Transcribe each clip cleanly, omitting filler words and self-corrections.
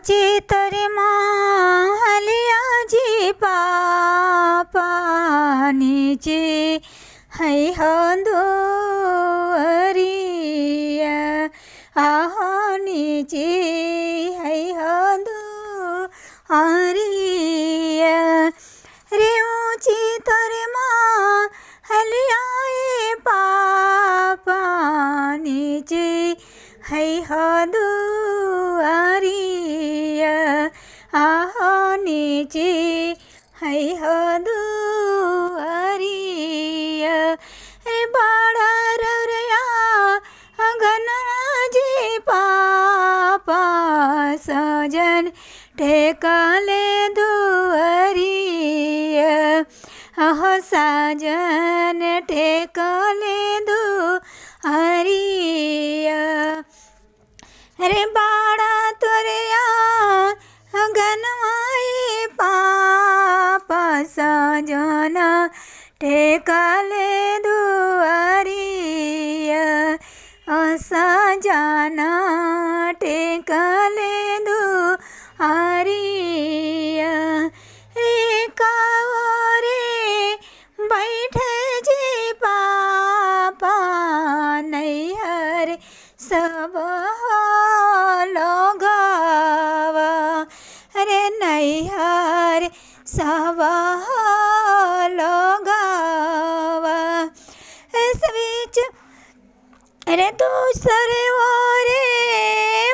चितरे महलिया जी पापा नीचे है दुआरिया आहो नीचे है दुआरिया रे ऊँची तोरे महलिया पापा नीचे है दुआरिया आहो नीचे है दुआरिया रे बड़ा रौरिया अंगना जी पापा सजन टेकले दुआरिया आहो सजन टेकले दुआरिया रे बाड़ा तोरिया गनवाई पापा सजन टेकले दुआरिया सजन टेकले दुआरिया रे कावरे बैठे जी पापा नैहर सब लोगवा रे नैहर सब लोगवा इस बीच रे दूसरे ओरे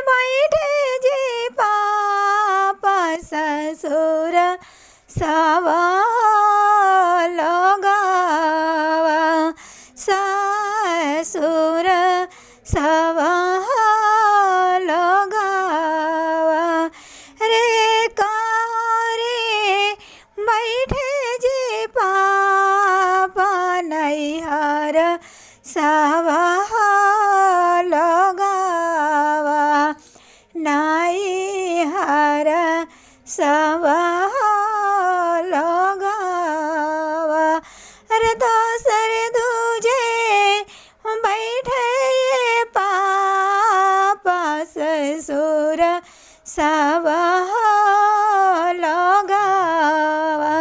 बैठे जी पापा ससुर सब लोगवा ससुर सब लोगवा रे कारे बैठे जी पापा नैहर सब लोगवा नैहर सब लोगवा रे दोसरे दूजे बैठे पापा ससुर सब लोगवा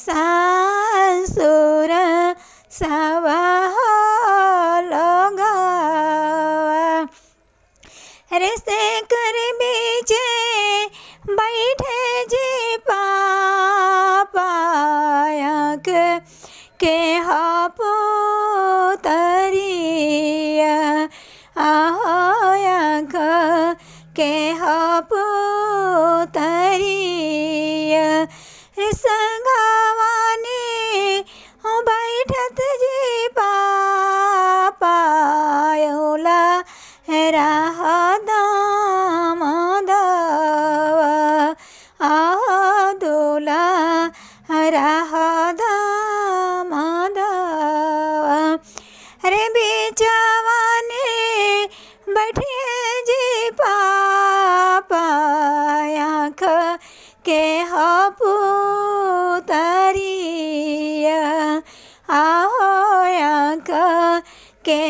ससुर सब लोगवा रे से कर बीचे बैठे जी पापा के पुतरिया आहो के पुतरिया संगवानी बैठत जी पापा उला राह दामदवा आहो दूला राह दामदवा रे बेचवाने बैठे जी पापा के पुतरिया आहो के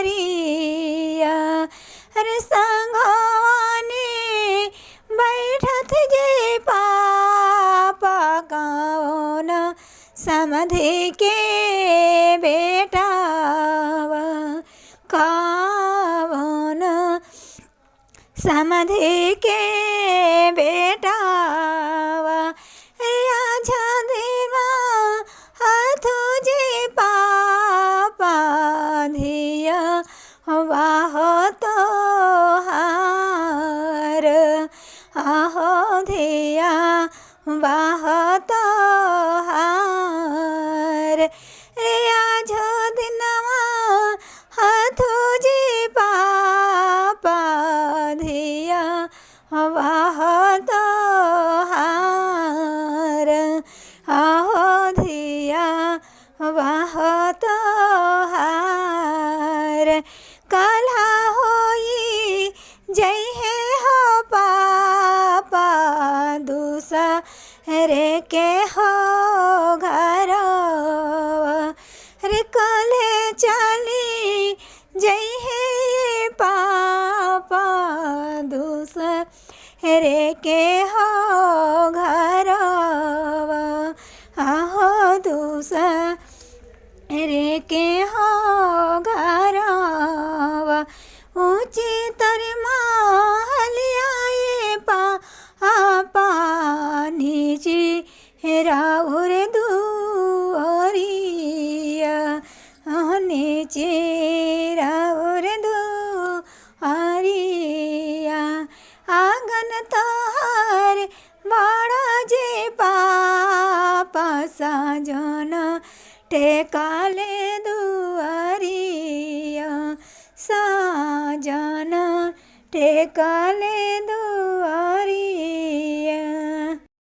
पुतरिया रे संगवानी बैठत जी पापा कौन समधि के बेटावा कौन समधि के बेटावा आझा देवा हाथो जी पापा धिया वाह तो हार आहो धिया वाह तो हार रे आझो दिनवा हाथो जी पापा धिया वाह तो हार आहो धिया वाह तो हार कल्हा होई जय है हो पापा दूसरे के हो घर रे कले चली जय हे पापा दूसरे के हो घरवा आहो दूसरे के हो घरवा ऊँची तर महलियाए पापा नीची राउर दुआरिया नीचे राउर दुआरिया आंगन तोहर बड़ा जे पापा साजन टेकाले दुआरिया साजन टेकाले दुआरिया।